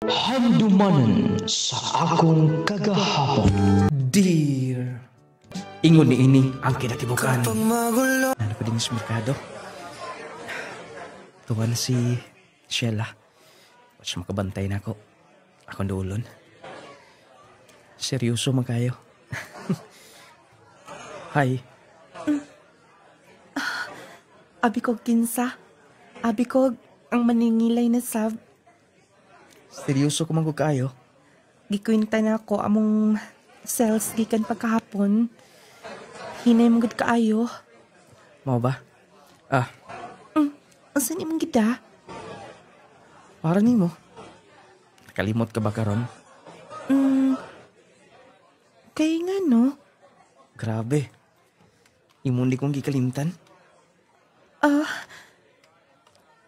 Handumanan sa akong kagahapon. Dear, ingon ni ini ang kinatibukan. Ano pa din sa merkado? Tuwan si Sheila. Wala siya makabantay na ako. Akong duulon. Seryoso man kayo. Hi. Abi ko kinsa. Abi ko ang maningilay na sab. Seryoso ko man ko kayo. Gikwinta na ako among sales gikan pagkahapon. Hinay mong gud kaayo. Mao ba? Asan imong gida? Para nimo. Nakalimot ka ba karon? Kay nga no? Grabe. Imong di kong gikalimtan.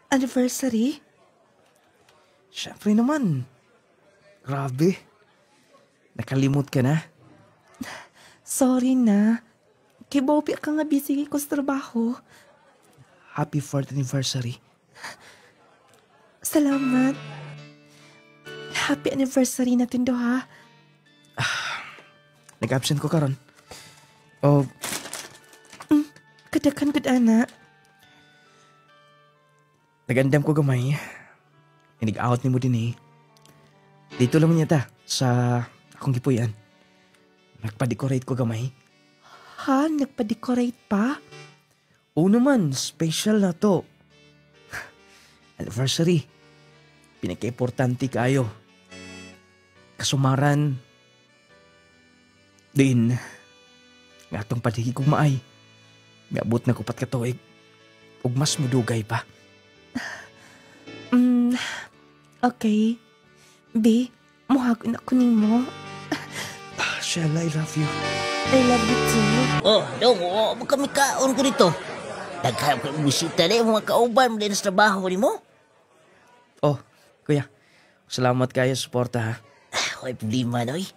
Anniversary? Siyempre naman. Grabe. Nakalimot ka na. Sorry na. Kay Bobby ka nga busy ko sa trabaho. Happy 4th anniversary. Salamat. Happy anniversary natin do ha. Nag-absent ko karon. Oh, Kadakan gud ana. nagandam ko gamay. Inig-out ni mo din eh. Dito lang niya ta, sa akong gipuyan. Nagpa-decorate ko gamay. Ha? Nagpa-decorate pa? Oo naman, special na to. Anniversary. Pinaka-importante kayo. Kasumaran. Din, nga itong padhigi kong maay. Miabot na kupat katuig. Ug mas mudugay pa. Okay. B, muhagon ako nimo. Shella, I love you. I love you too. Oh, dong, kami kaon ko dito. Nagkayap ka bisita na mga kauban mo din sa trabaho ni mo. Oh, kuya. Salamat kayo sa suporta ha. May problema na, oy.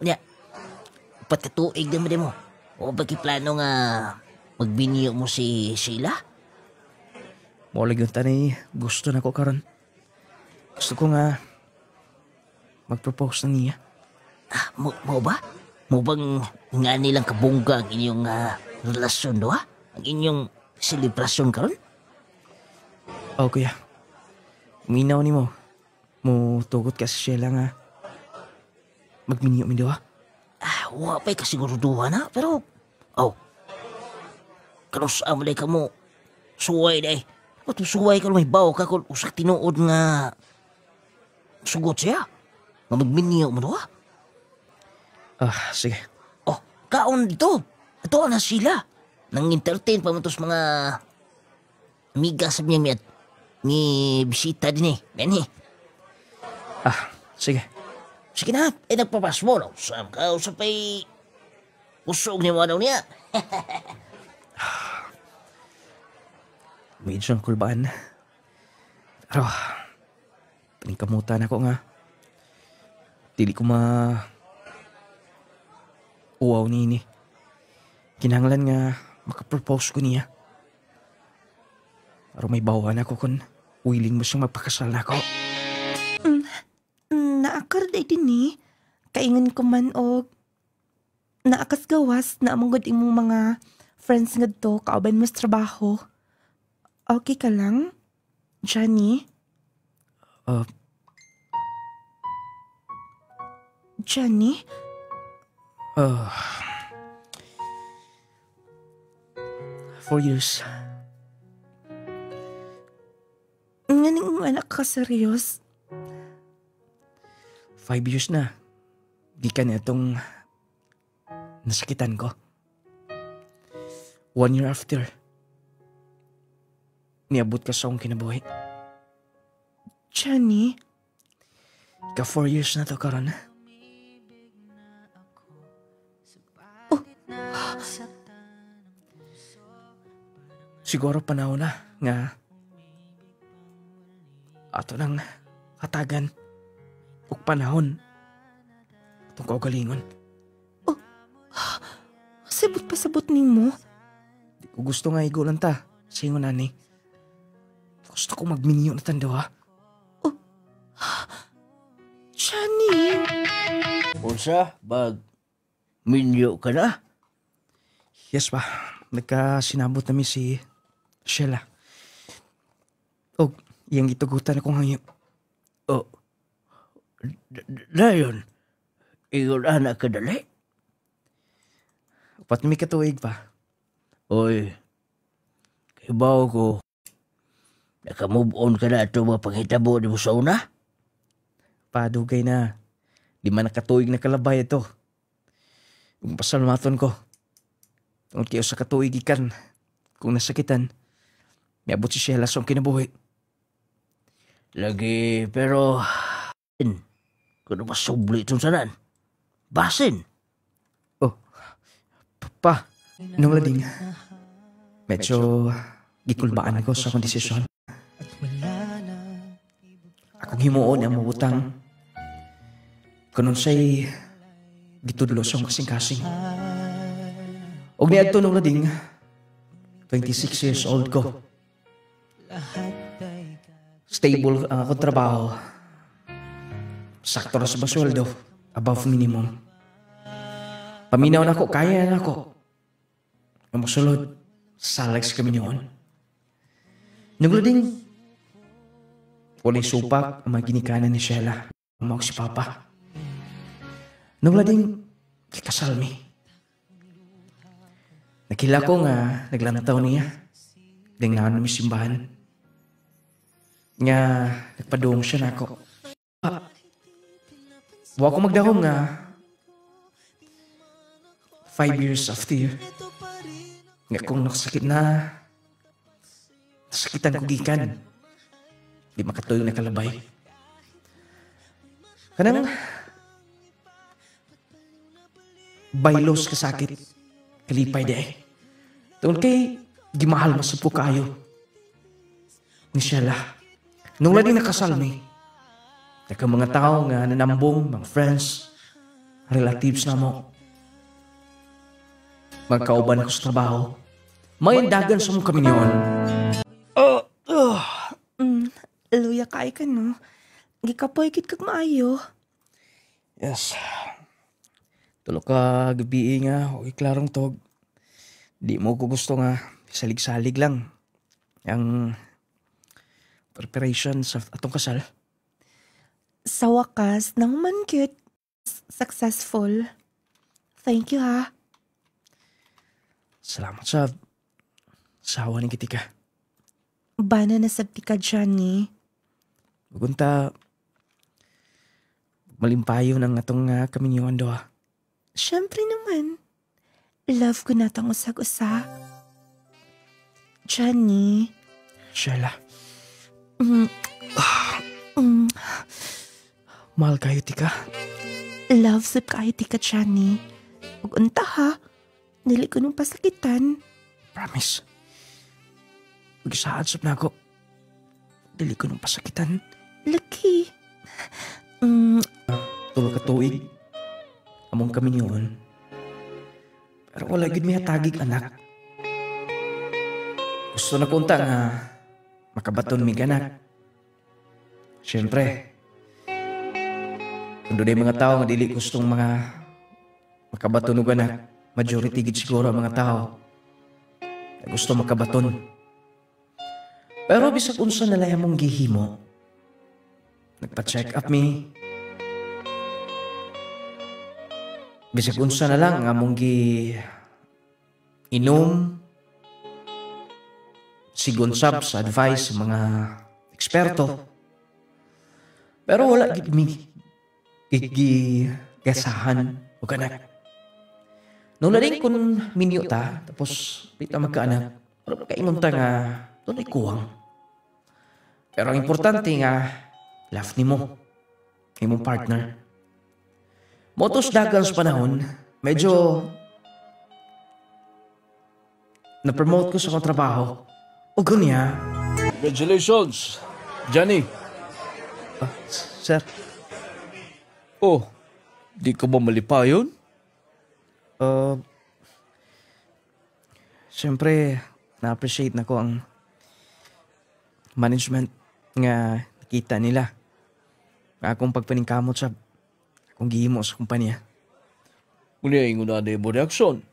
Unya, upat katuig din mo din mo. O bagi plano nga magbiniyo mo si Sheila? Maulig yung tanay, gusto na ko karon. Gusto ko nga mag-propose na niya. Mo ba? Mo bang nga nilang kabungga ang inyong relasyon do ha? Ang inyong selebrasyon karon? Oh, kuya. Uminaw ni mo. Tugot ka sa Sheila nga. Magminyo mi ha? Wa pa'y kasiguruduhan ha? Pero, kanus amalay ka mo, suway na eh. Ba't suway ka may baw ka kung usak tinuod nga sugot siya? Nga magminyo mo do ha? Sige. Oh, kaon dito. Ito na sila. Nang entertain pa mo tos mga amiga sa niya miyat ni bisita din eh. Ben eh. Sige. Sige na, nagpapas mo no. Sam ka, usapay usog ni mo daw niya. Medyo ang kulbaan. Pero, paningkamutan ako nga. Dili ko uwaw ni. Kinahanglan nga makapropose ko niya. Pero may bawan ako kung willing mo siyang magpakasal na ako. Naakar day din eh. Kaingon ko man og naakas gawas na among gud imong mga friends nga to kauban mo sa trabaho. Okay ka lang? Johnny? Johnny? 4 years. Nga ning anak ka serious? 5 years na. Gikan na itong nasakitan ko. 1 year after, niabot ka sa akong kinabuhi. Johnny? Ka 4 years na to karon. Siguro panahon na nga ato nang hatagan ug panahon itong kaugalingon. Sabot pa sabot nimo? Di ko gusto nga igulan ta sa ingon ani. Gusto ko magminyo na tanda ha. Johnny! Unsa, bag minyo ka na? Yes pa, nagkasinabot namin si Sheila. O, iyang gitugutan akong hangyo. Oh, dayon, ingon anak ka dali? Upat mi katuig pa. Oy, kibaw ko, naka-move on ka na ito mga panghitabo di mo sa una? Padugay na. Di man nakatuig na kalabay ito. Yung pasalmaton ko. Tungod kayo sa katuig ikan. Kung nasakitan, niabot si Sheila sa kinabuhi. Lagi, pero, kung na masubli itong sanan, basin. Pa, nung lading, medyo gikulbaan ko sa akong desisyon. Akong himuon ang mabutang. Kanon siya'y gitudlo sa akong kasing-kasing. Og niadto nung lading, 26 years old ko. Stable ang akong trabaho. Sakto ra sa basweldo, above minimum. Paminaw na ako, kaya na ako. Ang masulod, salags kami niyon. Nung lading, walang supak ang mga ginikanan ni Sheila. Umawag si Papa. Nung lading, kikasal mi. Nakila ko nga, naglantaw niya. Dingnan mi simbahan. Nga, nagpadung siya na ako. Wa ko magdahom nga, 5 years after. Nga kung nakasakit na, nasakitan ko gikan. Di makatuloy na kalabay. Kanang, baylos kasakit, kalipay di ay. Tungkol kay, gimahal masud ko kayo. Ni Sheila. Nung lagi nakasal mi, nagka mga tao nga nanambong, mga friends, relatives na mo. Magkauban ko sa trabaho. May dagan sa mong kami niyon. Luya kay ka no. Gikapoy kit kag maayo. Yes. Tulo ka gabi nga, okay klarong tog. Di mo ko gusto nga, salig-salig lang. Ang preparation sa atong kasal. Sa wakas, nang man cute, successful. Thank you ha. Salamat sa sawa ni Kitika. Bana na sabti ka, Johnny. Magunta, malimpayo ng atong kami niyon do. Siyempre naman. Love ko na tang usag-usa. Johnny. Sheila, Mm, mm, mahal kayo, Tika. love sip kayo ti ka, Johnny. Ug unta ha. Dili ko nung pasakitan. Promise. Mag-isaad sab na ako. Dili ko nung pasakitan. Lucky. Tulo ka tuig. Among kami niyon. Pero wala gid mi hatagig anak. Gusto na kunta nga makabaton mi anak. Siyempre, kung doon ay mga tao nga dili gustong mga makabaton og anak, majority gid siguro ang mga tao na gusto makabaton. Pero bisag unsa na lang mong gihimo, nagpa-check up mi. Bisag unsa na lang nga mong inom, sigon sab sa advice sa mga eksperto. Pero wala gid mi gasahan o kanak. Nung laling kun minyo ta, tapos pita magkaanak, pero kaingon ta nga doon ay kuwang. Pero ang importante nga, love ni mo, imong partner. Motos dagal sa panahon, medyo na-promote ko sa akong trabaho. O gunya, Congratulations, Johnny. sir, Oh, di ka ba malipayon? siyempre, na-appreciate na ko ang management nga nakita nila. Nga akong pagpaningkamot sa akong gihimo sa kumpanya. Kunya ingon na mo reaksyon.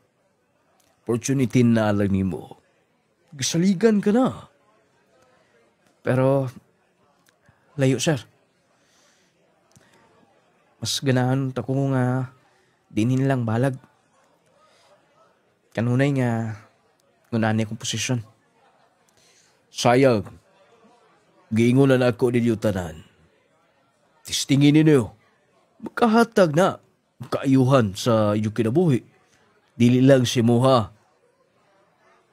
Opportunity na lang nimo. Gisaligan ka na. Pero, layo, sir. Mas ganahan ako nga dinhin lang balag. Kanunay nga ngunani akong posisyon. Sayang. Giingon na ako ninyo tanan. Tistingin ninyo. Makahatag na. Kaayuhan sa inyong kinabuhi. Dili lang si Moha.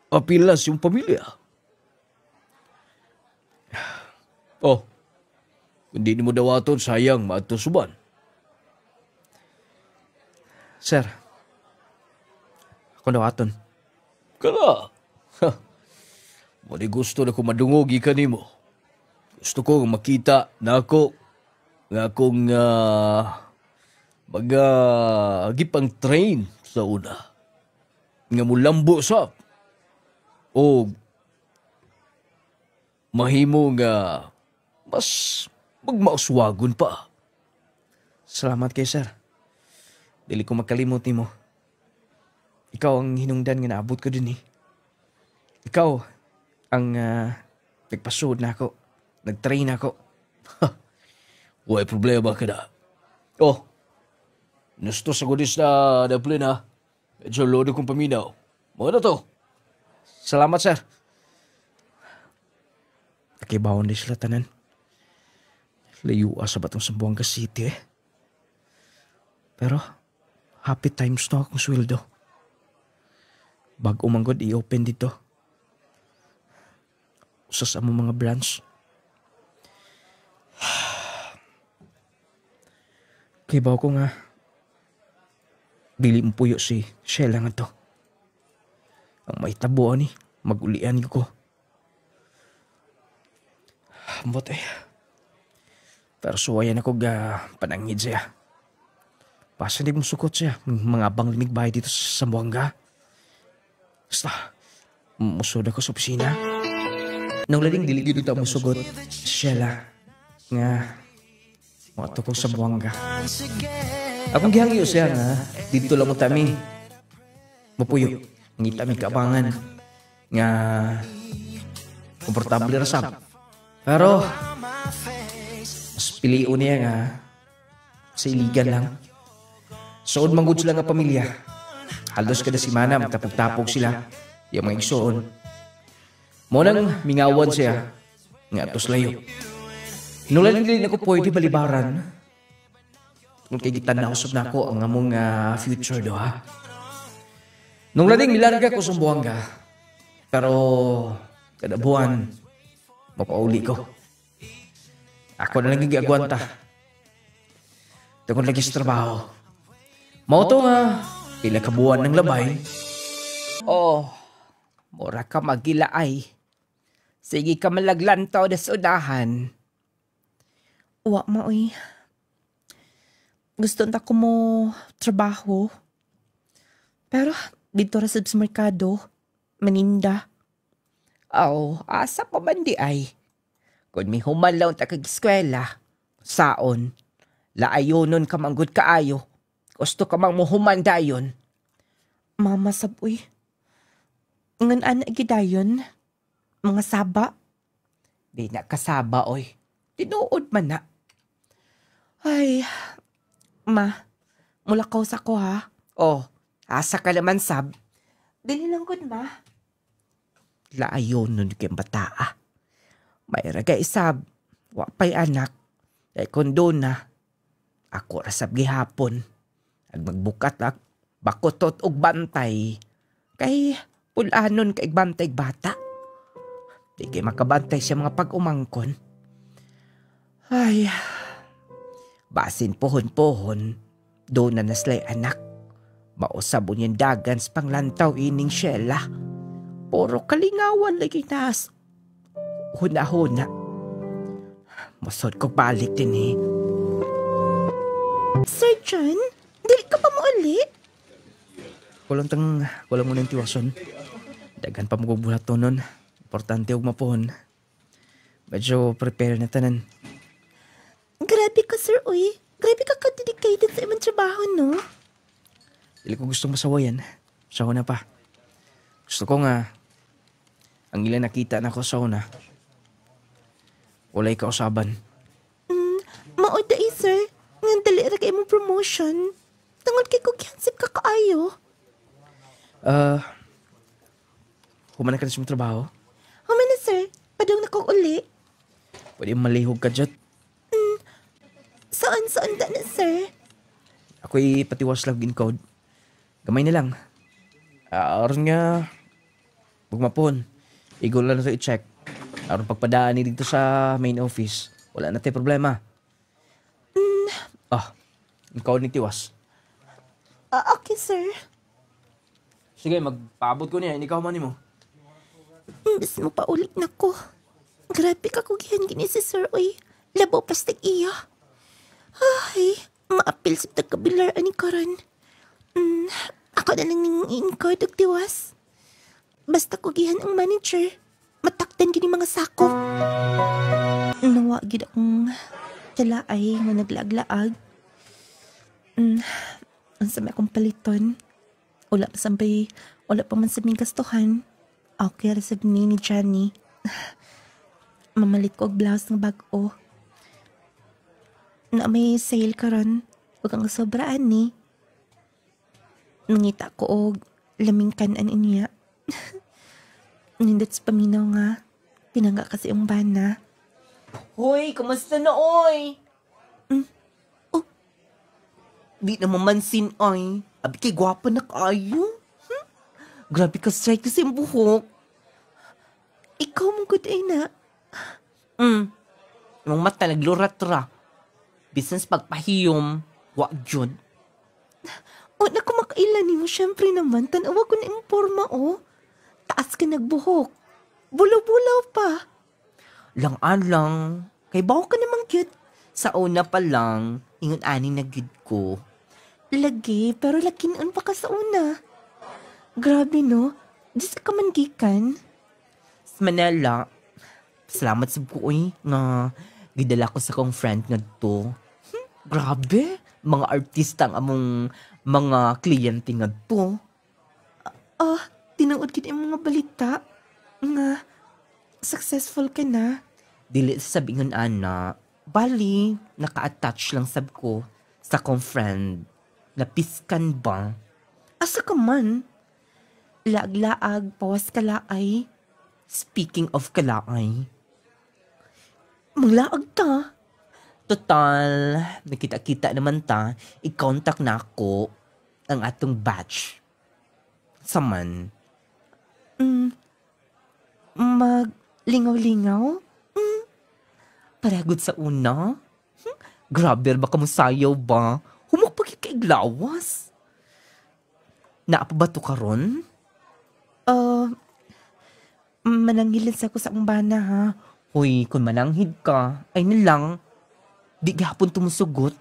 Apilas yung pamilya. Oh, kung di mo dawaton, sayang maadto suban. Sir, ako dawaton. Kana. Ha. Mali gusto na ko madungog ikan nimo. Gusto ko makita na ako nga akong gipang train sa una. Nga mulambo sa o mahimo nga mas magmauswagon pa. Salamat kay sir. Dili ko makalimot nimo. Ikaw ang hinungdan nga naabot ko din eh. Ikaw ang nagpasud na ako. Nag-train ako. Way problema ka na. Oh, nasto sa gudis na daplin ha. Medyo lodo kong paminaw. Mga na to. Salamat sir. Nakibawon din sila tanan. Layua sa batong Sambuanga City eh. Pero, happy times na akong sweldo. Bago manggod i-open dito. Usas ang mga branch. Kibaw ko nga. Dili mo puyo si Sheila nga to. Ang may tabuan ni, mag-ulian ko. Ambot eh. Pero suwayan ako panangid siya. Basta di mong sukot siya. Mga abang limig bahay dito sa Sambuanga. Basta, musod ako sa opisina. Nang laling dili dito ta musugot, Sheila, nga, mga to kong Sambuanga. Akong gihangyo siya nga, dito lang mo tami. Mapuyo, ngita mi kaabangan. Nga, komportable rasap. Pero, mas piliin niya nga, sa iligan lang. Sood manggod sila nga pamilya. Halos kada simana, magtapog-tapog sila. Yung mga igsoon. Munang mingawan siya, nga atos layo. Hinulan din ako pwede balibaran. Kung kay gitanausap na ako ang among future do ha. Nung lading milarga ko Sambuanga. Pero kada buwan, mapauli ko. Ako na lang gigagwanta. Takon lagi sa trabaho. Mao to nga, pila ka buwan ng labay. Oh, mura ka magilaay. Sige ka malaglantaw na sa unahan. Wa maoy. Gusto na ko mo trabaho. Pero dito ra sa merkado, maninda. Oh, asa pa man di ay. Kung may humalaw ta kag-eskwela, saon, laayonon ka manggod kaayo. Gusto ka mang muhuman dayon. Mama saboy. Ngan ana gidayon. Mga saba. Di na kasaba oy. Tinuod man na. Ay, ma, mulakaw sa ko ha. Oh, asa ka naman sab. Dili lang gud ma. Laayonon kayong bataa. May raga isab. Wapay anak. Ay kondo na. Ako rasab gihapon. Ag magbukat ak. Bakotot og bantay. Kay pulanon kay bantay bata. Di kay makabantay siya mga pag-umangkon. Ay, basin pohon-pohon, doon na naslay anak. Mausabon yung dagan sa panglantaw ining Sheila. Puro kalingawan lagi nas. Huna-huna. Masod ko balik din eh. Sir John, dili ka pa mo ulit? Walang mo ng tiwason. Dagan pa mo buhat to nun. Importante og mapuhon. Medyo prepare na tanan. Grabe ka, Sir Uy. Grabe ka ka-dedicated sa imong trabaho, no? Dili ko gustong masawayan. Sa una pa. Gusto ko nga, ang ilan nakita na ko sa una, walay kausaban. Maod na sir. Nga dali ra kay imong promotion. Tungod kay kog yansip ka kaayo. Human na ka na sa mong trabaho. Human na sir. Padung na kong uli. Pwede malihog ka dyan. Saan da na sir? Ako'y patiwas login code. Gamay na lang. Aron nga, bugmapon. Igol lang na ito i-check. Aron pagpadaan ni dito sa main office. Wala na tayo problema. Yung code ni Tiwas. Okay sir. Sige, magpaabot ko niya. Ikaw man mo. Imbes mo pa ulit na ko. Grabe ka kugihan gini si Sir Uy. Labaw plastic iya. Ay, maapil sa tagkabilar ani karon. Ako na lang ning in-code og Tiwas. Basta kugihan ang manager. Matakdan gini mga sako. Nawa gid akong talaay nga naglaag-laag. Ang sama akong paliton. Wala pa man sa ming gastuhan. Okay, resab ni Johnny. Mamalit ko og blouse ng bag-o. Na may sale karon. Huwag ang sobraan ni. Nangita ko og laming kanan niya. Nindot sa paminaw nga. Pinangga kasi yung bana. Hoy, kamusta na, oy? Di na mamansin, ay. Abi kay gwapa na kayo. Grabe ka strike kasi ang buhok. Ikaw mong good ay na. Yung mata naglurat ra. Business pagpahiyom. Wa jud. O, naku makailan ni mo. Siyempre naman, tanawa ko na yung forma, oh. Taas ka nagbuhok. Bulaw-bulaw pa. Lang-an lang. Kay bawo ka namang cute. Sa una pa lang, ingon ani na good ko. Lagi, pero lakinon pa ka sa una. Grabe, no? Diyos ka man gikan. Sa Manila, salamat sa buoy nga gidala ko sa kong friend nga to. Grabe, mga artista ang among mga kliyente nga to. Tinuod kita yung mga balita. Nga, successful ka na. Dili sa sabingon ana, bali, naka-attach lang sab ko sa kong friend. Napiskan ba? Asa ka man? Laag-laag, pawas kalaay. Speaking of kalaay, Maglaag ka. total, nakita-kita naman ta, i-contact na ako ang atong batch. Saman, Maglingaw-lingaw? paragod sa una. Grabe ba kamusayaw ba? Humok pa kay lawas. Naapa ba to karon? Manangilin sa ko sa akong bana, ha? Hoy, kung mananghid ka, ay nalang, di gahapon tumusugot.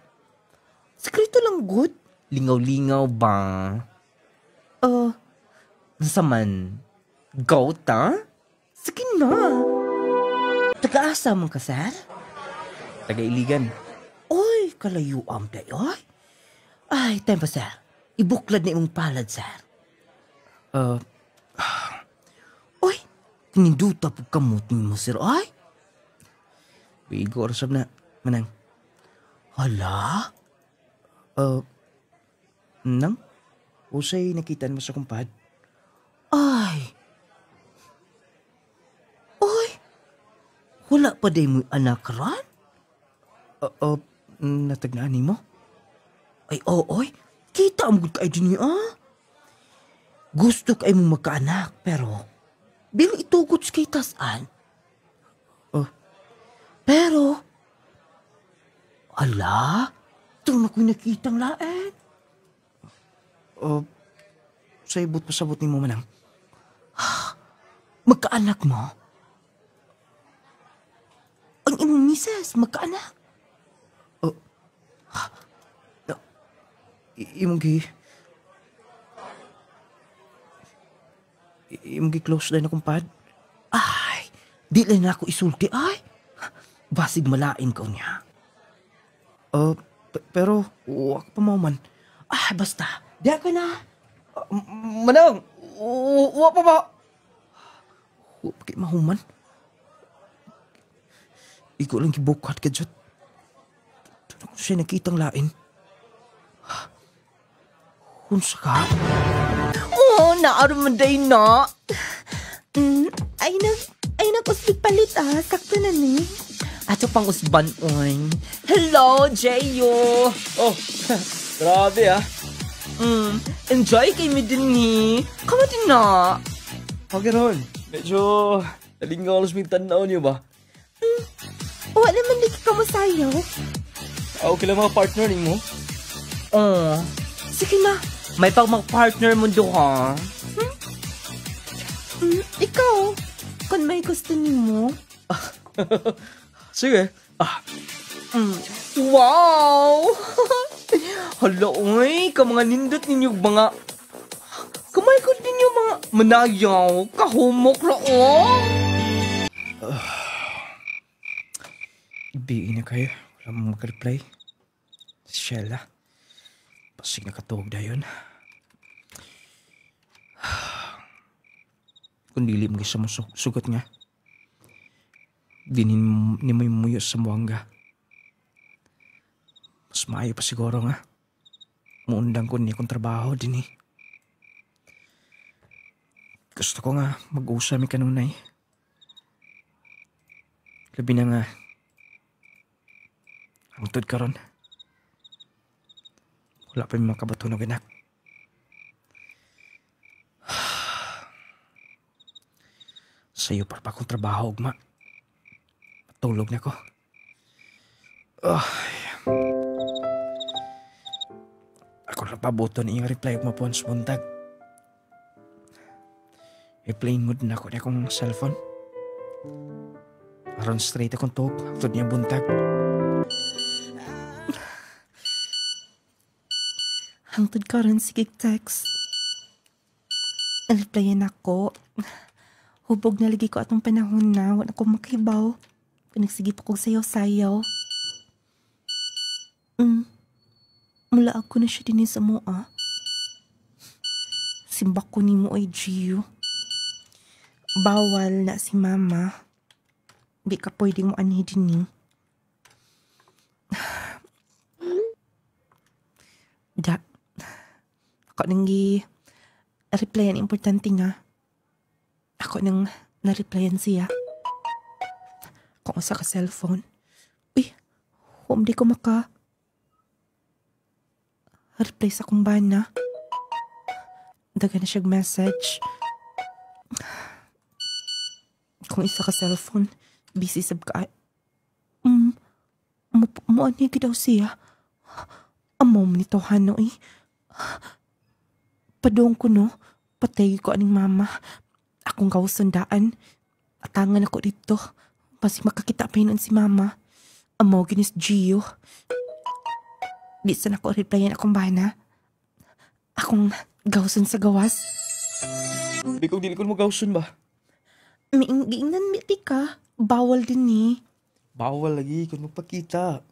Sekreto lang, good? Lingaw-lingaw ba? Nasaman, go ta? Sige na. Taga-asa mo ka, sir? Taga-iligan. Oy, kalayo ang dayoy. Ay, time pa, sir. Ibuklad na imong palad, sir. Oy, kininduta po kamutin mo, sir. Ay, Bigo orsab na. Manang. hala? Nang? Usay nakitaan mo sa kumpad? Ay. Oy, wala pa day mo anak ran? Natagnaan ni mo? Ay, oy, kita ang good kayo din niya, Gusto kayo mong magkaanak, pero bilang itugot sa kay tasan. Pero, ala, ito na ko'y nakitang lain. Sa ibot pasabot ni mo, Manang. Magkaanak mo? Ang imong mises, magkaanak? Imong gi close din na kumpad? Ay, di lang na ako isulti, ay. Basig malain ko niya. Pero, wak pa mauman. Basta. Diya ka na. Manang, wak pa ba? Wak pa kay mahuman. Ikaw lang kibukat ka, Jot. Doon ako siya nakitang lain. Unsa ka? Oh, naaramanday na. Ay nag-usbig palit sakto na ni. Ato pang usban, oy. Hello, Jeyo. Oh, grabe Enjoy kay mi din ni. Kama din na. Okay ron. Medyo nalingaw sa tanaw niyo ba? Wala naman di ka mo sayaw. Okay lang mga partner mo? Oh, Sige na. may pag mag-partner mo do, ha? Ikaw, kung may gusto ni mo. Sige. Wow! Hala, oy, ka mga nindot ninyo mga... Kamay ko ninyo mga manayaw, kahumok na, oh! Ibiin na kayo. Wala mong mag-reply. Si Sheila. Pasig nakatuhog na yun. Kung dili mo sa sugat nga. Di ni mo muyo sa muangga. Mas maayo pa siguro nga. Muundang ko niya kong trabaho din eh. Gusto ko nga mag-usami kanunay. Labi na nga. Hangtod ka ron. Wala pa yung mga kabatunog anak. Sa'yo para pa akong trabaho, ugma. Matulog na ko. Ako lang pabuto na yung reply mo po sa buntag. I-plane mood na ako na akong cellphone. Aron straight akong tuhog. Hangtod niya buntag. Hangtod ka rin, sige text. Replyan ako. Hubog na lagi ko atong panahon na. Wala ko makibaw. Pinagsige pa kong sayaw-sayaw. Mula ako na siya din sa mua. Simbak ko ni mo ay Gio. Bawal na si mama. Di ka pwede mo anhi din. Da. Ako nang replyan importante nga. Ako nang na-replyan siya. Kung usa ka cellphone. Uy, di ko reply sa kong bana. Daga na siya message. Kung isa ka cellphone, busy sab ka. Muanigi daw siya. Amaw mo nito, Hano, eh. Padong ko, no? Patay ko aning mama. Akong kawasundaan. Atangan ako dito. Basi makakita pa yun si mama. Amaw ginis Gio. Di sa ako replyan akong bana. Akong gawson sa gawas. Di ko mo gawson ba? Miingnan miti ka. Bawal din ni. Bawal lagi kung magpakita.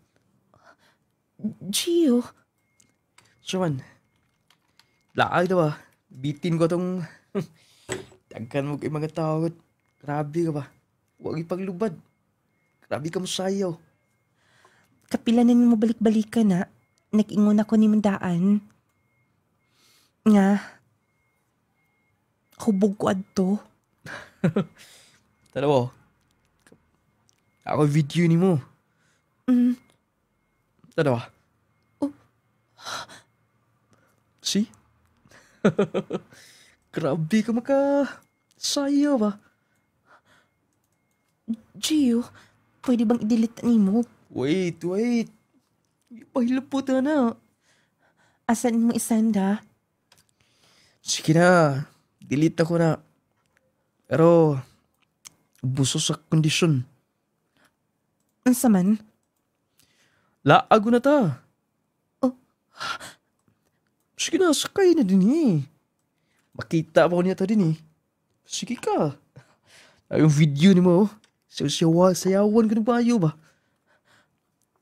Gio. Suman, laag daw bitin ko tong tagkan mo kay mga tao. Grabe ka ba? Huwag ipaglubad. Grabe ka mo sayaw. Kapilanan mo balik-balik ka na. Nag-ingon ako ni Mandaan. Nga. Hubog ko adto. Tanaw, ako video ni mo. Tanaw. See? Grabe ka sayaw ba? Gio, pwede bang i-delete ni mo? Wait. Pahilapot na. Asan mo isanda? Sige na. Delete ako na. Pero, buso sa kondisyon. Ansa man? Laago na ta. Oh. Sige na, sakay na din eh. Makita pa ko niya ta din eh. Sige ka. Yung video ni mo, sayawan ka ng bayo ba?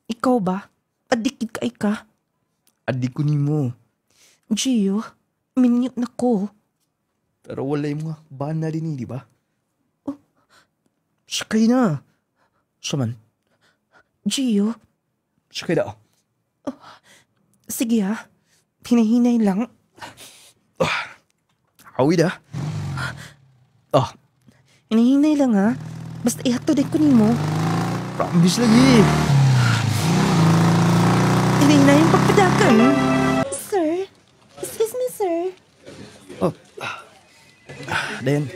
Ikaw ba? Padikit ka ay ka. Adik ko nimo. Gio, minute na ko. Pero wala yung mga bana din di ba? Sakay na. Saman, Gio, sakay na. sige ha. Hinahinay lang. Awid ah. Hinahinay lang ha. Basta ihatod ko nimo. Promise lagi. Hinahinay yung pagpadakan. Sir? Excuse me, sir. Dayan,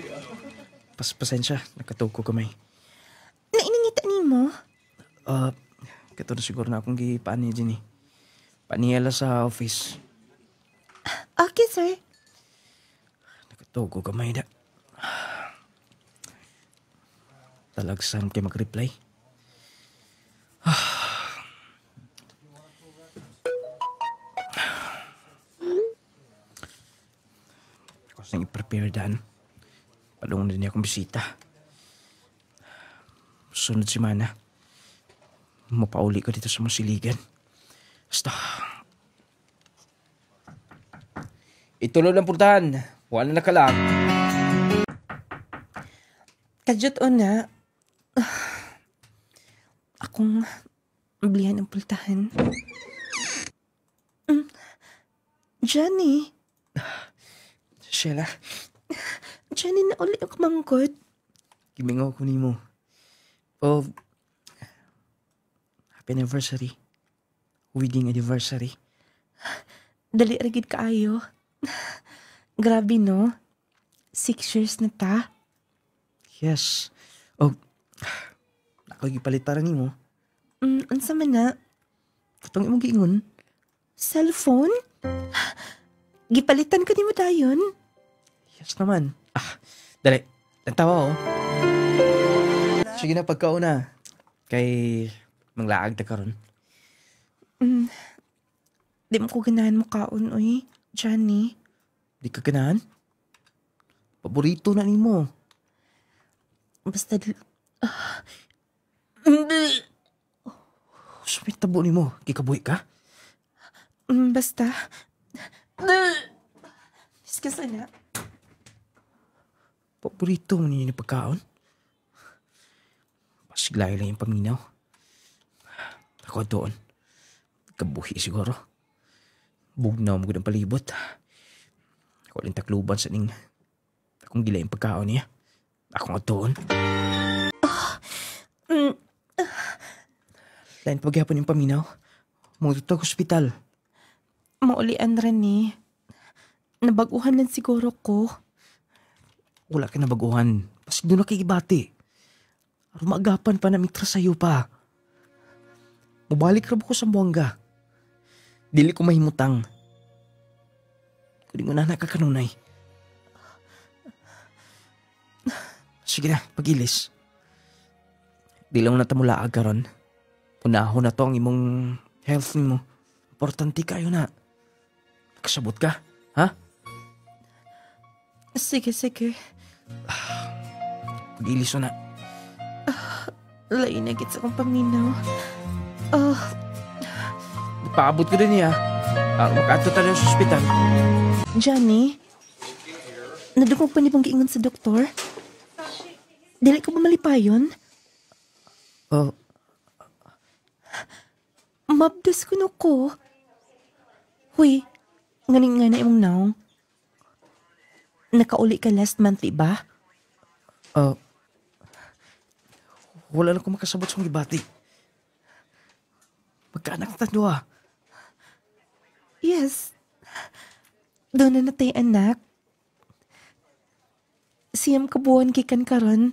pasensya. Nakatuko kamay. Nainingita nimo? Kato na siguro na akong gipani din eh. Paniyala sa office. Okay, sir. Nakatuko kamay da. Talagsan kay mag-reply. Ako saan i-prepare daan. Palungan din niya akong bisita. Sunod semana, mapauli ko dito sa Masiligan. Basta. Ituloy ng purtahan. Wala na kalang. Kadyot o na. Akong blihan ng pultahan. Johnny. Sheila, Johnny, na uli ako mangkot. gimingaw ko nimo. Oh, happy anniversary. Wedding anniversary. Dali ragid kaayo. Grabe no. 6 years na ta. Yes. Oh, ako gipalit para nimo. Unsa man na? Katong imong giingon. Cellphone? Gipalitan ko nimo dayon. Yes naman. Dali. Tantawa oh. Sige na, pagkauna. Kay manglaag ta karon. Di mo ko ganahan mo kaon, oy. Johnny. Di ka ganahan? Paborito na nimo. Basta Sumit tabo nimo. Kikabuhi ka? basta. Excuse na. Paborito mo ninyo ni pagkaon? Pasiglay lang yung paminaw. Ako doon. Kabuhi siguro. Bugnaw mo ng palibot. Ako rin takluban sa ning akong gila yung pagkaon niya. Ako nga doon. Lain paghapon yung paminaw. Mga tutog hospital. Maulian rin eh. Nabaguhan lang siguro ko. Wala ka na baguhan. Pasig doon na kikibati. Rumagapan pa na mitra sa'yo pa. Mabalik rabo ko sa buwangga. Dili ko mahimutang. Kung mo na nakakanunay. Sige na, pagilis. Di lang na tamulaag karon. Unahon na to ang imong health mo. Importante kayo na. Kasabot ka, ha? Sige. Pagilis na. Lain na gits akong paminaw. Paabot ko din niya. Makato tayo sa ospital. Johnny, nadugog pa ni pong giingon sa doktor? Dili ko ba malipayon? Mabdas ko no ko. Huy, nganing nga na imong naong. Nakauli ka last month, diba? Wala na ko makasabot sa mga ibati. Magkaanak na tayo ah. Yes. Doon na natay anak. Siyam kabuan kikan karon.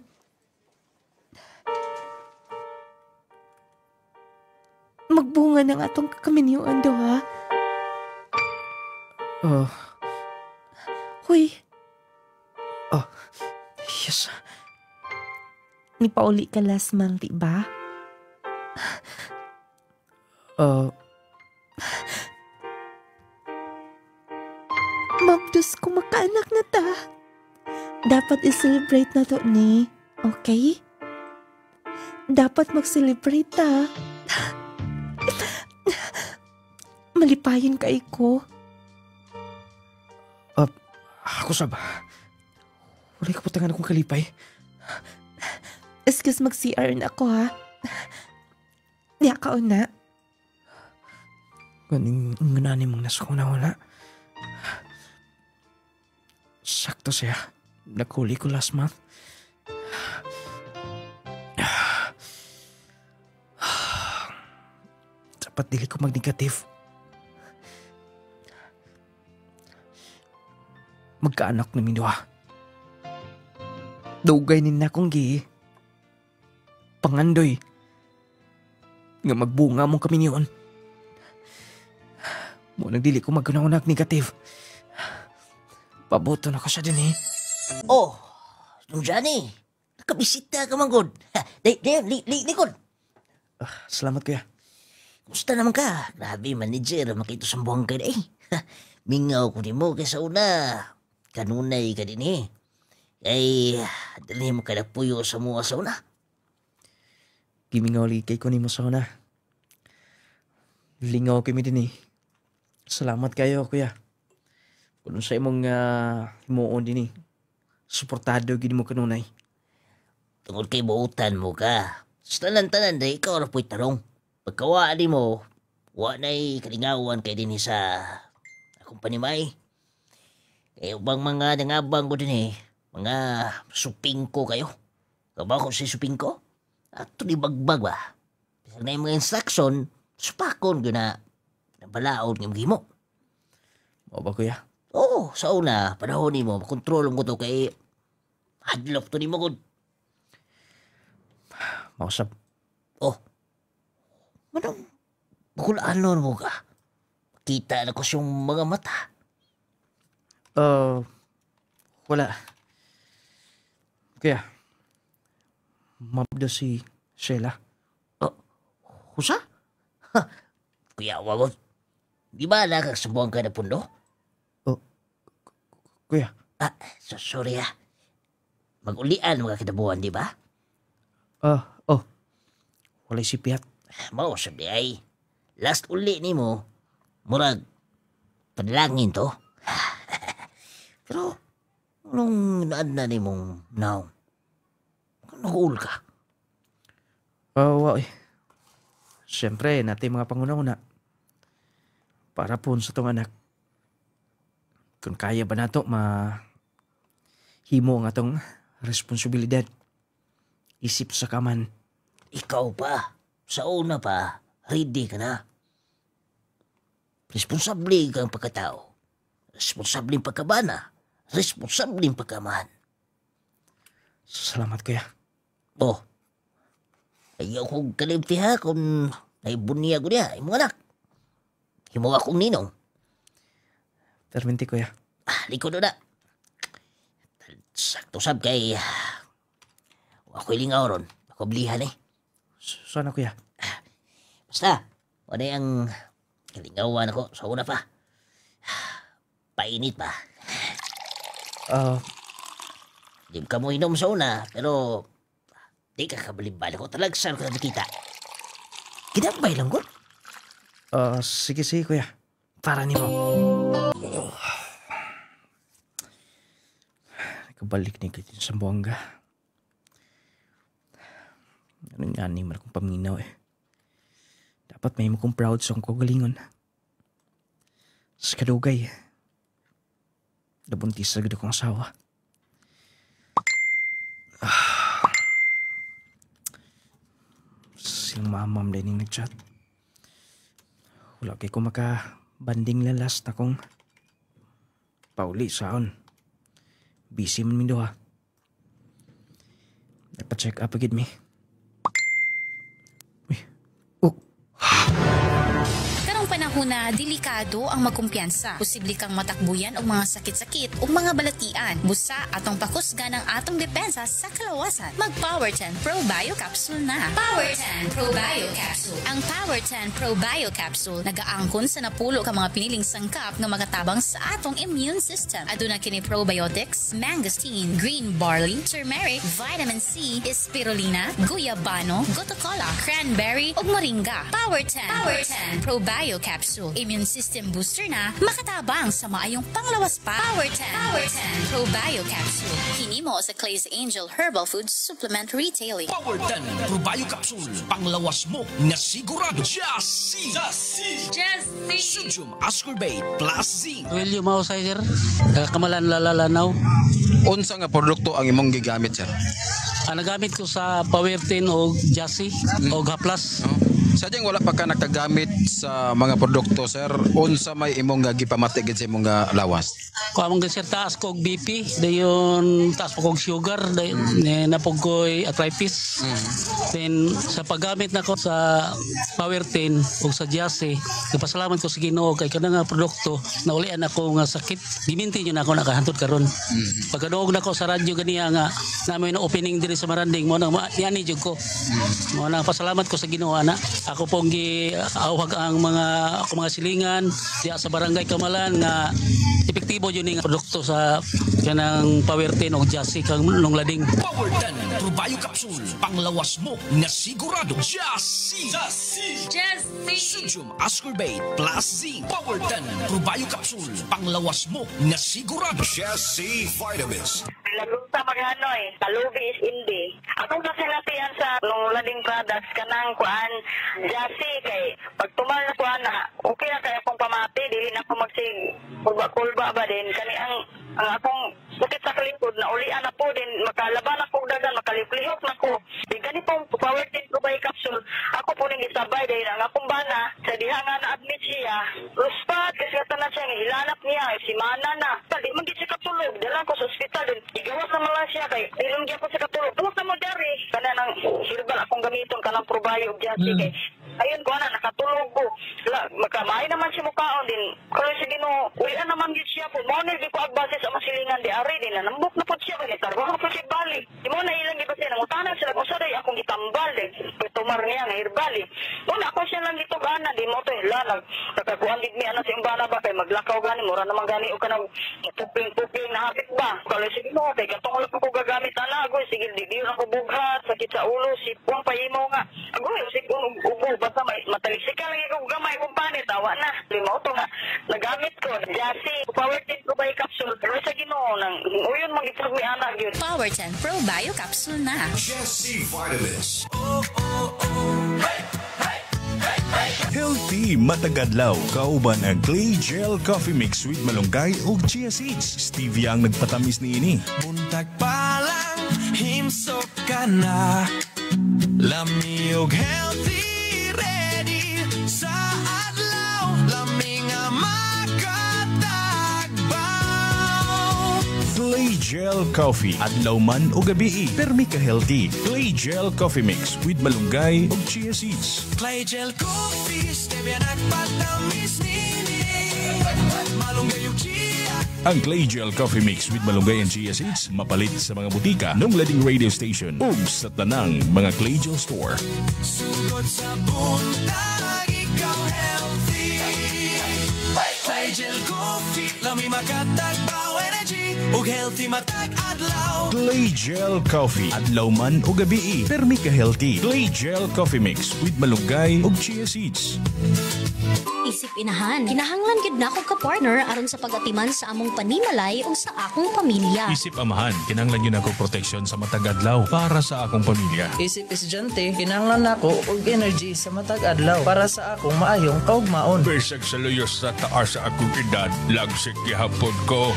Magbunga ng atong kakaminyuan do ha. Huy, Yes. ni pauli ka last month, diba? Mabdos ko makaanak na ta. Dapat i-celebrate na to ni. Okay? Dapat mag-celebrate ta. malipayon kay ko. Ako sab. Wala ka putangan akong kalipay. Excuse mag-CR na ako ha. Diya ka una. Ganing ngunani mong nasa kong nawala. Sakto siya. Nakuli ko last month. Dapat dili ko mag-negative. Magkaanak na minduha. Dugay nin na akong gi. Pangandoy. Nga magbunga mong kami niyon. Mo nagdili ko magkunakunak negative. Paboto na ko siya din eh. Oh, nung Johnny, nakabisita ka man, God. Likod. Salamat kuya. Kumusta naman ka? Grabe, manager, makito sa buwang ka na eh. Mingaw ko din mo kaysa una. Kanunay ka din eh. Ay, dalhin mo ka na puyo sa mga sa una. Gimingaw kay ko ni mo sa una. Lingaw kami din eh. Salamat kayo kuya. Kung sa imong himuon din eh. Suportado gini mo kanunay. Tungod kay buutan mo ka. Sa tanan-tanan na ikaw na po'y tarong. Pagkawaan mo, wa na'y kalingawan kay din sa akong panimay. Kaya bang mga nangabang ko din eh, mga supingko kayo. Kabaw ko si supingko? At ito di bagbag ba? Bisag na yung mga instruction, supakon ko na nabalaod ng mo. O ba kuya? Oo, sa una, panahon mo, makontrol mo to kay hadlok to ni mo gud. Mausap. Oh, manong bakulanon mo ka? Kita na ko siyang mga mata. Wala. Kuya, mabda si Sheila. Husa? Ha, kuya, wagot. Di ba nakakasubuhan ka na pundo? Kuya. Sorry ha. Mag-ulian mga kinabuhan, di ba? Walay si Piat. Mao sabi ay, last uli ni mo, murag, panlangin to. Pero, nung naan na ni mong now, nag-uul ka. Siyempre, natin mga panguna-una. Para po sa tong anak. Kung kaya ba nato himo nga tong responsibilidad. Isip sa kaman. Ikaw pa, sa una pa, ready ka na. Responsable kang pagkatao. Responsable pagkabana. Responsable pagkaman. Salamat kuya. Oh, ayaw kong kalimti ha kung naibunya ko niya, imong anak. Himo akong ninong. Perminti kuya. Likod na. Sakto sab kay ako'y lingaw ron. Ako blihan eh. Sana kuya. Basta, wala ang kalingawan ako sa una pa. Painit pa. Di ka mo inom sa una, pero di ka kabalimbal ako. Talagsan ko na nakita. Kinabay lang ko. Sige kuya. Para ni mo. Nakabalik ni katin sa buwangga. Ano nga ni man akong paminaw eh. Dapat may mo kong proud sa akong kagalingon. Sa kadugay. Nabuntis sa gado kong asawa. Silang mamam din yung nag-chat. Wala kay ko makabanding lalas na kong pauli saon. Busy man mindo ha. Nagpa-check up agad mi. Karong panahon na delikado ang magkumpiyansa. Posible kang matakbuyan og mga sakit-sakit o mga balatian. Busa atong pakusgan ang atong depensa sa kalawasan. Mag Power 10 Pro Bio Capsule na. Power 10 Pro Bio Capsule. Ang Power 10 Pro Bio Capsule nagaangkon sa napulo ka mga piniling sangkap nga magatabang sa atong immune system. Aduna kini probiotics, mangosteen, green barley, turmeric, vitamin C, spirulina, guyabano, gotocola, cranberry ug moringa. Power 10 Pro Bio Capsule Capsule. Immune system booster na, makatabang sa maayong panglawas pa. Power 10 Probio Capsule. Kini mo sa Clay's Angel Herbal Food Supplement Retailing. Power 10 Probio Capsule. Panglawas mo nga sigurado. Jassy! Sodium ascorbate plus zinc. William Mausay, sir. Kamalan lalalanaw. Unsa nga produkto ang imong gigamit, sir? Nagamit ko sa Power 10 o Jassy o Gaplas. Sadyang wala pa ka nakagamit sa mga produkto, sir. Unsa may imong gipamatigid sa imong lawas? Kung among sir, taas ko og BP, dayon taas po kog sugar, dayon napog ko'y arthritis. Then sa paggamit na ko sa Power 10 o sa Jassy, nagpasalamat ko sa Ginoo kay kada nga produkto naulian ako nga sakit. Giminti nyo na ako nakahantod karon. Pagkaduog na ko sa radyo ganiya nga namin na opening diri sa Maranding mo nang niani jud ko. Mo nang pasalamat ko sa Ginoo ana. Ako pong giawhag ang mga silingan diya sa barangay Kamalan nga epektibo yun yung produkto sa kanang Power 10 o Jassy kang nunglading. Power 10 Probio Capsule. Panglawas mo nga sigurado. Jassy! Sodium ascorbate plus zinc. Power 10 Probio Capsule. Panglawas mo nga sigurado. Jassy Vitamins. Lagunta maghanoy, talubi is indi. Akong kasinatian sa nunglading products kanang kuan Jassy kay pag tumal na kuan na okay na kay akong pamati dili na ako magsig kulba ba din kani ang akong sakit sa kalikod na ulian na po din makalaban ako dagan makalipilihok na ko di gani pong Power 10 Probio Capsule ako po ning isabay dahil ang akong bana sa diha nga na admit siya ruspat kasi tanan siya nga hilanap niya si mana na di man gid siya katulog dala ko sa ospital din igawas na mala siya kay dilong gyud ko siya katulog tuwas na mo dari kana nang herbal akong gamiton kanang Probio ug Jassy kay ayun ko na nakatulog ko makamay naman siya mukaon din kaya si Ginoo ulian naman gid siya po mo na di ko agbase sa masilingan di ari din na nambok na po siya kay tarbaho po siya bali di mo na ilang gid siya nangutanan sila kung sa day akong gitambal din tumar niya nga herbal una ako siya lang dito gana di mo to hilanag nakakuan gid mi ana sa imbana ba kay maglakaw gani mura naman gani o kanang puping na hapit ba kaya si Ginoo kay katong wala ko gagamit ana agoy sige di ako bughat sakit sa ulo sipong pahimo nga agoy sige ubo basta matalisikal lagi ko gamay kung panit awa na limo to nga nagamit ko Jassy Power 10 Probio Capsule pero sa Ginoo nang uyon magitag mi ana gyud Power 10 Probio Capsule na. Jassy Vitamins. Healthy matagadlaw kauban ang Clay Gel Coffee Mix with malunggay ug chia seeds. Stevia ang nagpatamis niini. Buntag pa lang himsok ka na lami og healthy ready sa adlaw lami nga makatagbaw. Clay Gel Coffee adlaw man o gabi permi ka healthy. Clay Gel Coffee Mix with malunggay ug chia seeds. Clay Gel Coffee stevia nagpatamis nini malunggay ug chia. Ang Clay Gel Coffee Mix with malunggay and chia seeds mapalit sa mga butika ng lading radio station ug sa tanang mga Clay Gel store. Sugod sa buntag ikaw healthy. Clay Gel Coffee lami makatagbaw energy ug healthy matag adlaw. Clay Gel Coffee adlaw man o gabi permi ka healthy. Clay Gel Coffee Mix with malunggay ug chia seeds. Isip inahan, kinahanglan gid nako ka partner aron sa pagatiman sa among panimalay ug sa akong pamilya. Isip amahan, kinahanglan yun ako proteksyon sa matag adlaw para sa akong pamilya. Isip estudyante, kinahanglan nako og energy sa matag adlaw para sa akong maayong kaugmaon. Besag sa luyos sa taas sa akong edad, lagsik gihapon ko.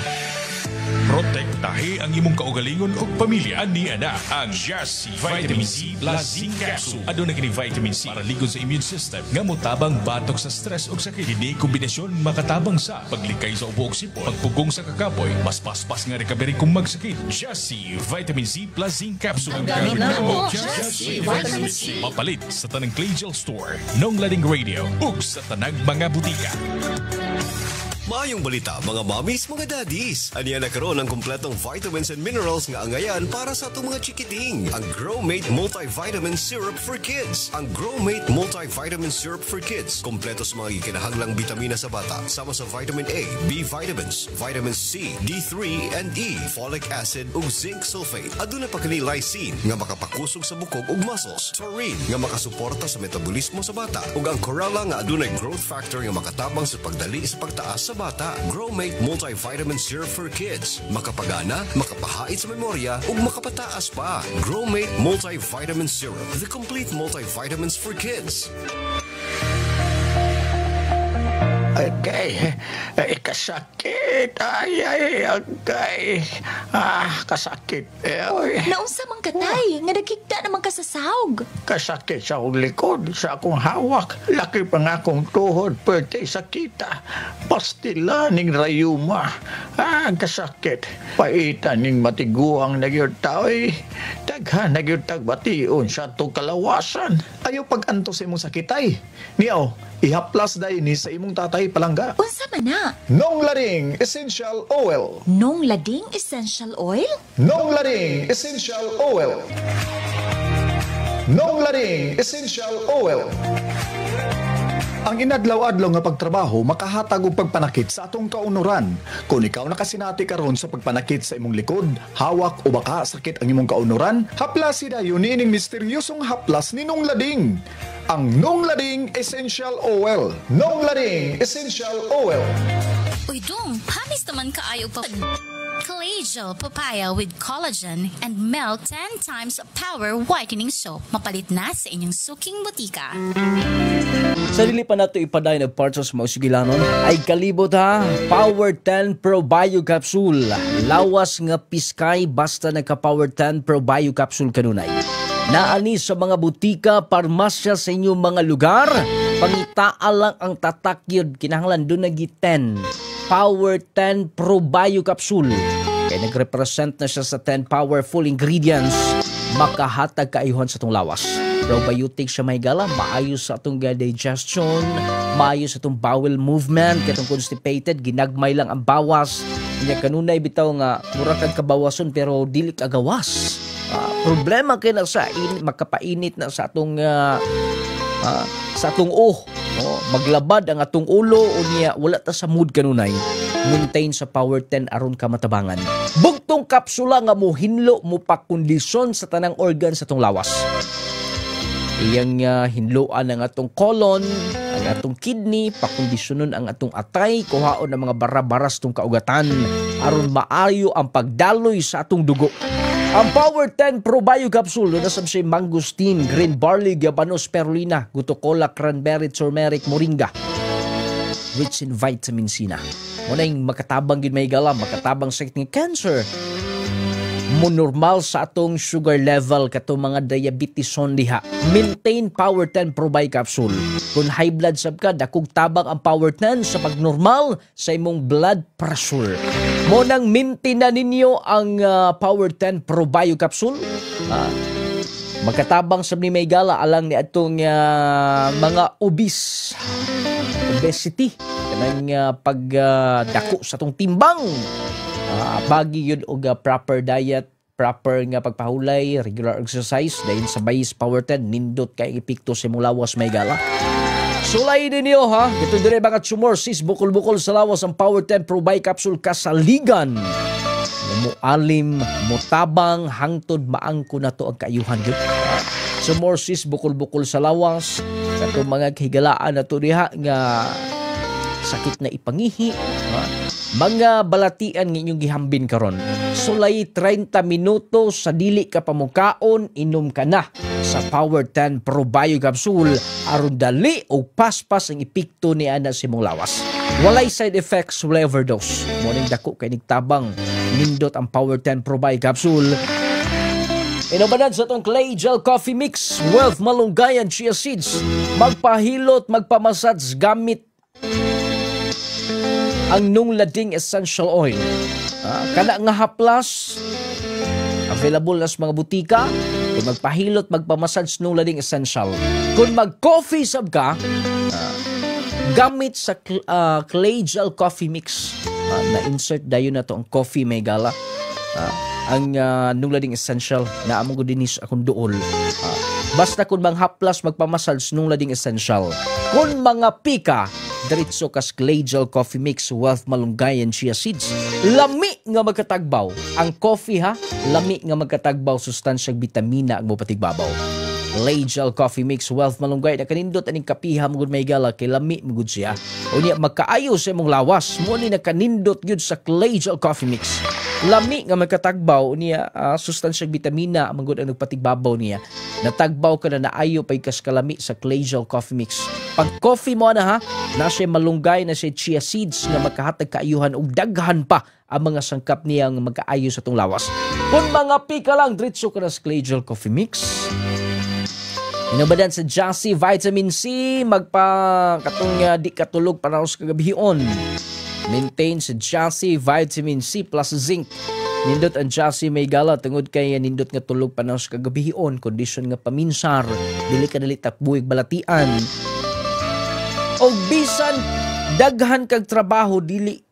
Protektahi ang imong kaugalingon ug pamilya ani ana ang Jassy Vitamin C plus Zinc Capsule. Aduna kini vitamin C para ligon sa immune system nga motabang batok sa stress ug sakit. Kini kombinasyon makatabang sa paglikay sa ubo ug sipon, pagpugong sa kakapoy, mas paspas nga recovery kung magsakit. Jassy Vitamin C plus Zinc Capsule. Ang gamit mo, Jassy Vitamin C. Mapalit sa tanang Clay Gel Store, nong lading radio ug sa tanang mga butika. Maayong balita mga mommies, mga daddies. Aniya na karon ang kumpletong vitamins and minerals nga angayan para sa atong mga chikiting. Ang Growmate Multivitamin Syrup for Kids. Ang Growmate Multivitamin Syrup for Kids. Kompleto sa mga gikinahanglang bitamina sa bata. Sama sa vitamin A, B vitamins, vitamin C, D3 and E, folic acid ug zinc sulfate. Aduna pa kini lysine nga makapakusog sa bukog ug muscles. Taurine nga makasuporta sa metabolismo sa bata. Ug ang Corella nga adunay growth factor nga makatabang sa pagdali sa pagtaas sa bata. Growmate Multivitamin Syrup for Kids. Makapagana, makapahait sa memorya, ug makapataas pa. Growmate Multivitamin Syrup. The complete multivitamins for kids. Agay, kasakit. Ay, agay. Kasakit. Naunsa man katay, nga nakikita naman ka sa sahog. Kasakit sa akong likod, sa akong hawak. Laki pa nga akong tuhod, pwede sakita. Pastila ning rayuma. Kasakit. Paitan ning matiguang nagyod tao'y. Daghan nagyod tagbation sa itong kalawasan. Ayaw pag-anto sa imong sakitay. Niyaw, ihaplas dahi ni sa imong tatay palangga. Unsa man na? Nong Lading Essential Oil. Nong Lading Essential Oil? Nong Lading Essential Oil. Nong Lading Essential Oil. Ang inadlaw-adlaw nga pagtrabaho makahatag og pagpanakit sa atong kaunuran. Kung ikaw nakasinati karon sa pagpanakit sa imong likod, hawak o baka sakit ang imong kaunuran, haplas dayon niining misteryosong haplas ni Nong Lading. Ang Nong Lading Essential Oil. Nong Lading Essential Oil. Uy dong, hamis naman kaayo pa. Collegial papaya with collagen and milk 10 times power whitening soap. Mapalit na sa inyong suking butika. Sa dili pa nato ipaday na parts sa mga sugilanon, ay kalibot ha, Power 10 Pro Bio Capsule. Lawas nga piskay basta nagka-Power 10 Pro Bio Capsule kanunay. Naani sa mga butika, parmasya sa inyong mga lugar, pangitaa lang ang tatakyod, kinahanglan doon nagi 10. Power 10 Pro Bio Capsule. Kaya nag-represent na siya sa 10 powerful ingredients, makahatag kaayuhan sa itong lawas. Probiotic siya may gala, maayos sa itong digestion, maayos sa itong bowel movement, kaya itong constipated, ginagmay lang ang bawas. Kanya kanunay bitaw nga, mura kang kabawason pero dili kagawas. Problema kaya na sa makapainit na sa atong maglabad ang atong ulo o niya wala ta sa mood kanunay. Maintain sa Power 10 aron ka matabangan. Bugtong kapsula nga mo hinlo mo pakondisyon sa tanang organ sa atong lawas. Iyang hinloan ang atong colon, ang atong kidney, pakondisyonon ang atong atay, kuhaon ang mga barabaras tong kaugatan aron maayo ang pagdaloy sa atong dugo. Ang Power 10 Pro Bio Capsule na sabsi mangosteen, green barley, gabanos, spirulina, gutocola, cranberry, turmeric, moringa. Rich in vitamin C na. Muna yung makatabang yun may galam, makatabang sa ating cancer. Mo normal sa atong sugar level kato mga diabetes on diha. Maintain Power 10 Pro Bio Capsule. Kung high blood sab ka, dakog tabang ang Power 10 sa pagnormal sa imong blood pressure. Mo nang maintain na ninyo ang Power 10 Pro Bio Capsule. Magkatabang sab ni may gala alang ni atong mga obesity. Kanang pagdako sa atong timbang. Bagi yun og proper diet, proper nga pagpahulay, regular exercise, dahil sa bayis Power 10, nindot kay epekto sa imong lawas may gala. Sulay din niyo ha, ito dire mga tumorsis, bukol-bukol sa lawas ang Power 10 Pro Bio Capsule kasaligan. Mualim, mutabang, hangtod maangko na to ang kaayuhan yun. Tumorsis, bukol-bukol sa lawas, kato mga kahigalaan na to diha nga sakit na ipangihi, mga balatian ng inyong gihambin karon. Sulay 30 minuto sa dili ka pamukaon, inom ka na sa Power 10 Pro Bio Capsule aron dali o paspas ang epekto ni ana sa imong lawas. Walay side effects, wala overdose. Morning dako kay nigtabang nindot ang Power 10 Pro Bio Capsule. Inabanan sa itong Clay Gel Coffee Mix, Wealth Malunggay and Chia Seeds. Magpahilot, magpamasage gamit ang Nong Lading Essential Oil. Kana nga haplas, available na sa mga butika. Kung magpahilot, magpamassage Nong Lading Essential. Kung mag-coffee sab ka, gamit sa clay gel coffee mix. Na-insert dayon na to ang coffee may gala. Ang nunglading essential na among gudinis akong duol. Basta kung bang haplas magpamassage nunglading essential. Kung mga pika, diretso kas clay gel coffee mix with malunggay and chia seeds. Lami nga magkatagbaw. Ang coffee ha, lami nga magkatagbaw sustansyang bitamina ang mopatigbabaw. Clay gel coffee mix with malunggay na kanindot aning kapiha mo gud may gala kay lami mo gud siya. Unya magkaayo sa imong lawas mo ni nakanindot gud sa clay gel coffee mix. Lami nga magkatagbaw niya sustansyang bitamina ang gud ang nagpatigbabaw niya. Natagbaw ka na naayo pay kas kalami sa clay gel coffee mix. Pag coffee mo na ha, na siya malunggay na siya chia seeds nga magkahatag kaayuhan ug daghan pa ang mga sangkap niya nga magkaayo sa tong lawas. Kung mga pika lang diretso ka na sa clay gel coffee mix. Inubadan sa Jassy Vitamin C, katong di katulog para sa kagabihon. Maintain sa Jassy Vitamin C plus Zinc. Nindot ang Jassy may gala tungod kay nindot nga tulog pa sa kagabihon, kondisyon nga paminsar, dili ka dali takbuig balatian. O bisan daghan kag trabaho dili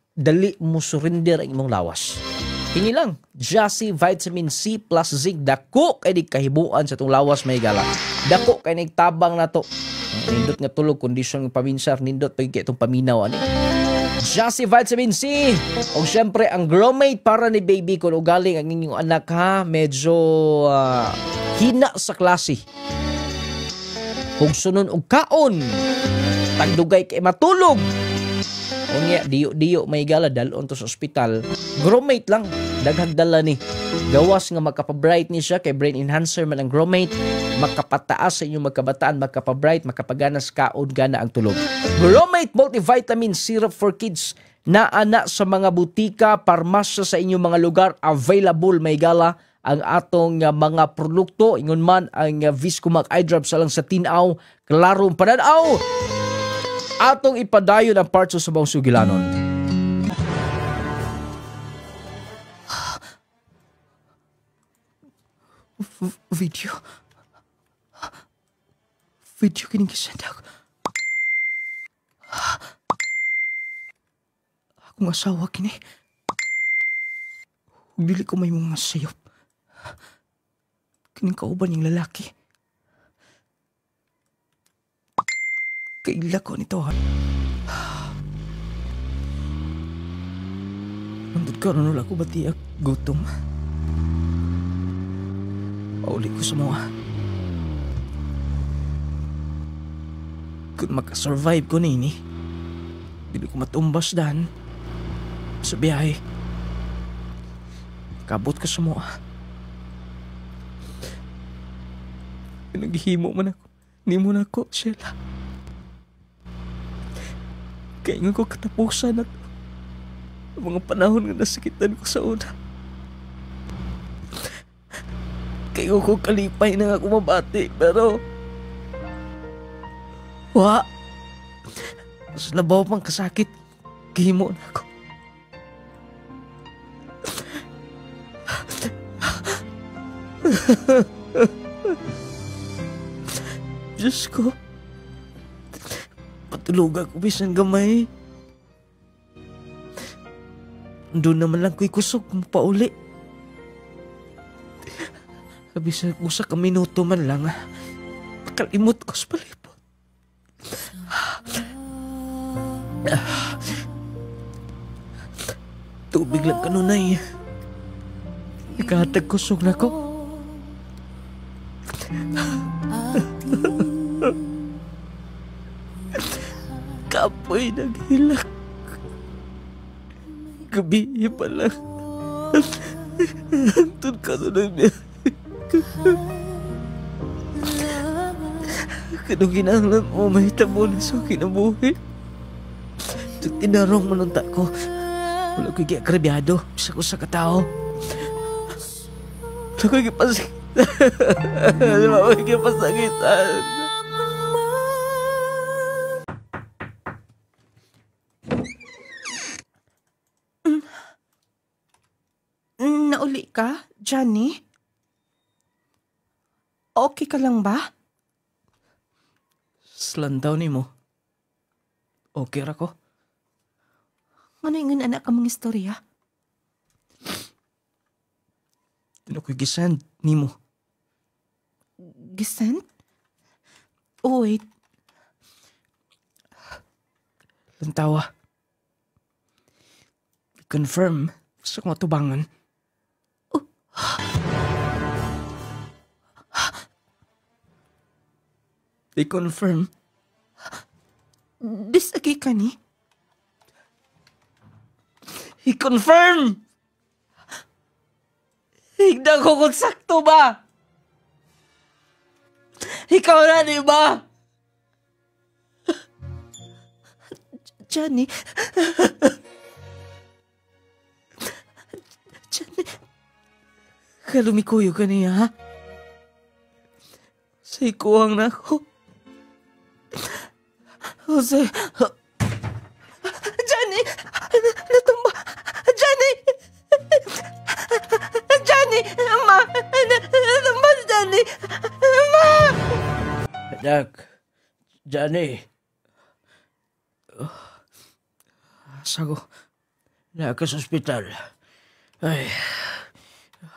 mo surrender ang imong lawas. Kini lang, Jassy Vitamin C plus Zinc. Dako kay di kahibuan sa itong lawas may gala. Dako kay nagtabang na to. Nindot nga tulog, kondisyon ng paminsar, nindot pag itong paminaw. Jassy Vitamin C. O syempre, ang Growmate para ni baby kung ugaling ang inyong anak ha, medyo hina sa klase. Kung sunod og kaon, tagdugay kay matulog. Unya diyo may gala dalon to sa ospital. Growmate lang daghang dala ni. Gawas nga makapabright ni siya kay brain enhancer man ang Growmate. Makapataas sa inyong magkabataan, makapabright, makapaganas kaon gana ang tulog. Growmate multivitamin syrup for kids na ana sa mga butika, parmasya sa inyong mga lugar, available may gala ang atong mga produkto. Ingon man ang Viscomac eye drops lang sa tinaw, klarong pananaw. Atong ipadayon ang parts sa bawang sugilanon. Video kining gisendak. Akong asawa kini. Dili ko may mga sayop. Kining kauban yung lalaki. Kaila ko nito ha. Nandun ka rin ko bati ak gutom. Pauli ko sa mga. Kung makasurvive ko nini, hindi ko matumbas dan sa biyahe. Kabot ka sa mga. Pinaghihimo man ako. Ni mo na ako, Sheila. Kaya nga ko katapusan at mga panahon nga nasakitan ko sa una. Kaya ko kalipay na nga kumabati, pero mas labaw pang kasakit, gihimo na ako. Diyos ko, patulog ako bisan gamay. Doon naman lang ko'y kusog mo pauli. Bisan ko sa kaminuto man lang, pakalimot ko sa palibot. Tubig lang kanunay. Ikahatag kusog na ko. Kapoy naghilak. Gabi pa lang. Antun ka na niya. Kanong ginahanglan mo may tamunin sa kinabuhi. Tinarong manunta ko. Wala ko giakrabyado. Bisa ko sa katao. Wala ko gipasakitan. Wala ko gipasakitan. Nauli ka, Johnny? Okay ka lang ba? Slantaw ni mo. Okay ra ko. Ano yung anak ka mong istorya? Ano ko'y gisend nimo? Gisend? Oh, wait. Lantawa. I-confirm sa kong atubangan. I-confirm. Bisagi ka ni? I-confirm! Higda ko kung sakto ba? Ikaw na, di ba? Johnny. Johnny. Kalumikuyo ka niya, ha? Sa ikuwang na ako. Jose. Johnny! Natumba! Johnny! Johnny! Ma! Natumba si Johnny! Ma! Anak. Johnny. Sago. Na ka sa ospital. Ay.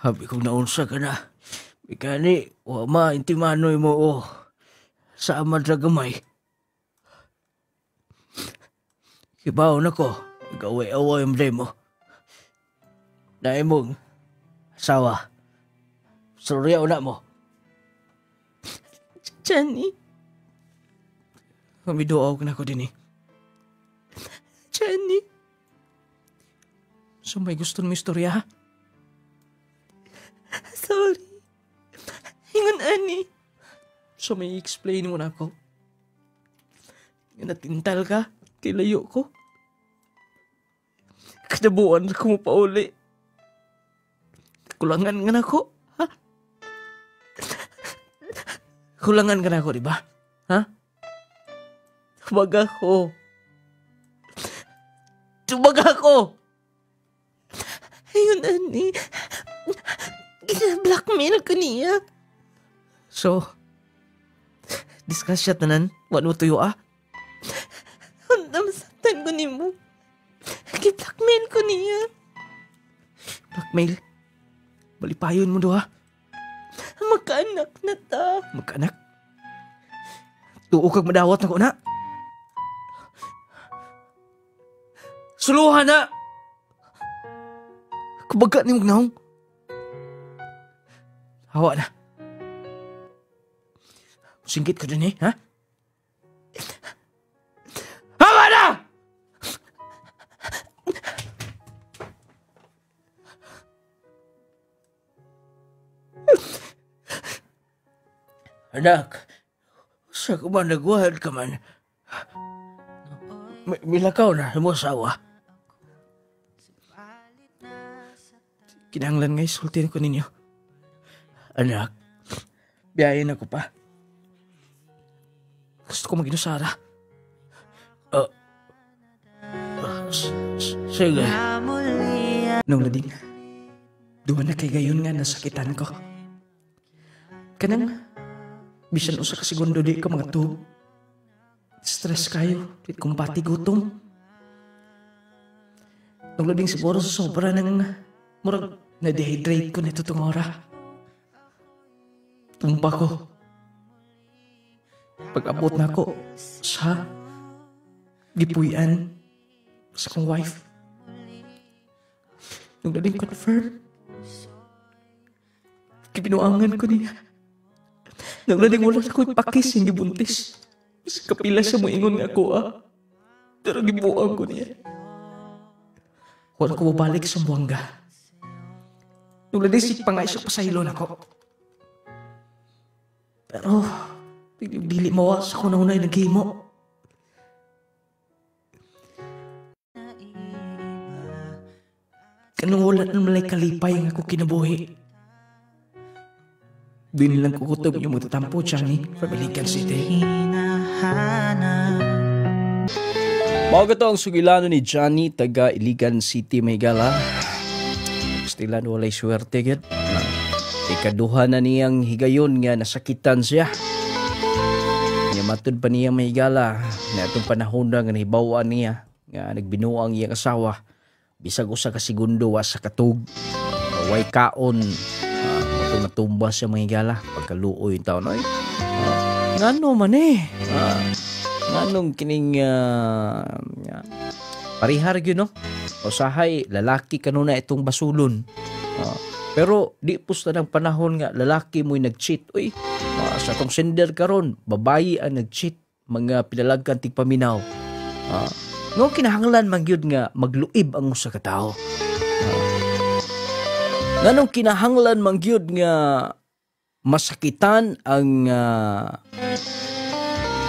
Habi kong naunsa ka na. Bikani, wama, intimanoy mo o. Sa amad na gamay. Kibaw na ko. Gaway-away ang day mo. Dahil mong asawa. Surya na mo. Johnny. Kamidoaw ka na ko din eh. Johnny. So may gusto mo istorya ha? Sorry. Hingon ani. So may explain mo na ako. Natintal ka, kilayo ko. Kadabuan ko mo pa uli. Kulangan nga na ako, ha? Kulangan ka na ako, di ba? Ha? Tubag ako. Tubag ako! Ayun, ani. Gina-blackmail ko niya. So, discuss siya tanan. Wano tuyo ah? Handa masaktan ko ni mo. Gi-blackmail ko niya. Blackmail? Balipayon mo do ha? Magkaanak na ta. Magkaanak? Tuo kag madawat na ko na. Suluhan na! Kubaga ni Mugnaong. Hawa na. Singkit ko din eh, ha? Hawa na! Anak, sa ko ba nagwahal ka man? Milakaw na mo asawa. Kinahanglan nga isultin ko ninyo. Anak, biyayin ako pa. Gusto ko mag-inusara. Sige. Nung lading, duwa na kay gayon nga nasakitan ko. Kanang, bisan usa ka segundo di ka mga tubo. Stress kayo, tit kong pati gutom. Nung lading siguro sa sobra ng murag na-dehydrate ko nito itong ora. Tumpa ko. Pag-abot na ako sa gipuyan sa kong wife. Nung naling confirm, kipinuangan ko niya. Nung naling wala sa ko'y pakis yung gibuntis. Kapila siya mo ingon nga ako Pero gibuang ko niya. Wala ko mabalik sa buwangga. Nung nadisik pa nga isang pasaylo na ko. Pero, dili mawas ako na unay naghimo. Kanong wala na malay kalipay nga ako kinabuhi. Doon lang kukutob yung magtatampo Johnny from Iligan City. Mga to ang sugilano ni Johnny taga Iligan City, Maygala. Stilan walay swerte gid. Ikaduha na niyang higayon nga nasakitan siya. Niya Matod pa niya may higala na itong panahon na nga nahibawaan niya nga nagbinuang iyang asawa bisag usa ka segundo wa sa katug way kaon matong natumba siya mga higala pagkaluoy yung taon ay ngano man nganong kining parihar yun no usahay lalaki kanuna itong basulon pero di pusta ng panahon nga lalaki mo'y nag-cheat uy sa tong sender karon babayi ang nag-cheat mga pinalagkan tigpaminaw no kinahanglan magyud nga magluib ang usa ka tawo nganong kinahanglan magyud nga masakitan ang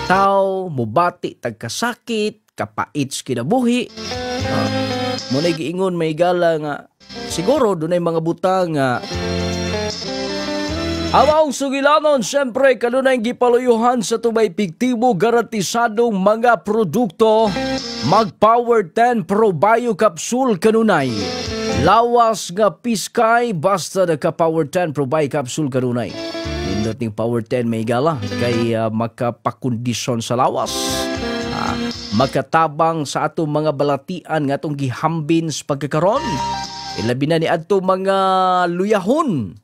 tao mubati tagkasakit kapaits kinabuhi mo na giingon may gala nga siguro dunay mga butang nga Amang sugilanon, siyempre kanunay gipaluyuhan sa tumay piktibo garantisadong mga produkto. Mag-Power 10 Pro Bio Capsule kanunay. Lawas nga piskay basta nagka-Power 10 Pro Bio Capsule kanunay. Nindot ning Power 10 may gala kay makapakondisyon sa lawas. Makatabang sa atong mga balatian nga atong gihambin sa pagkakaron. Ilabi na ni adto mga luyahon.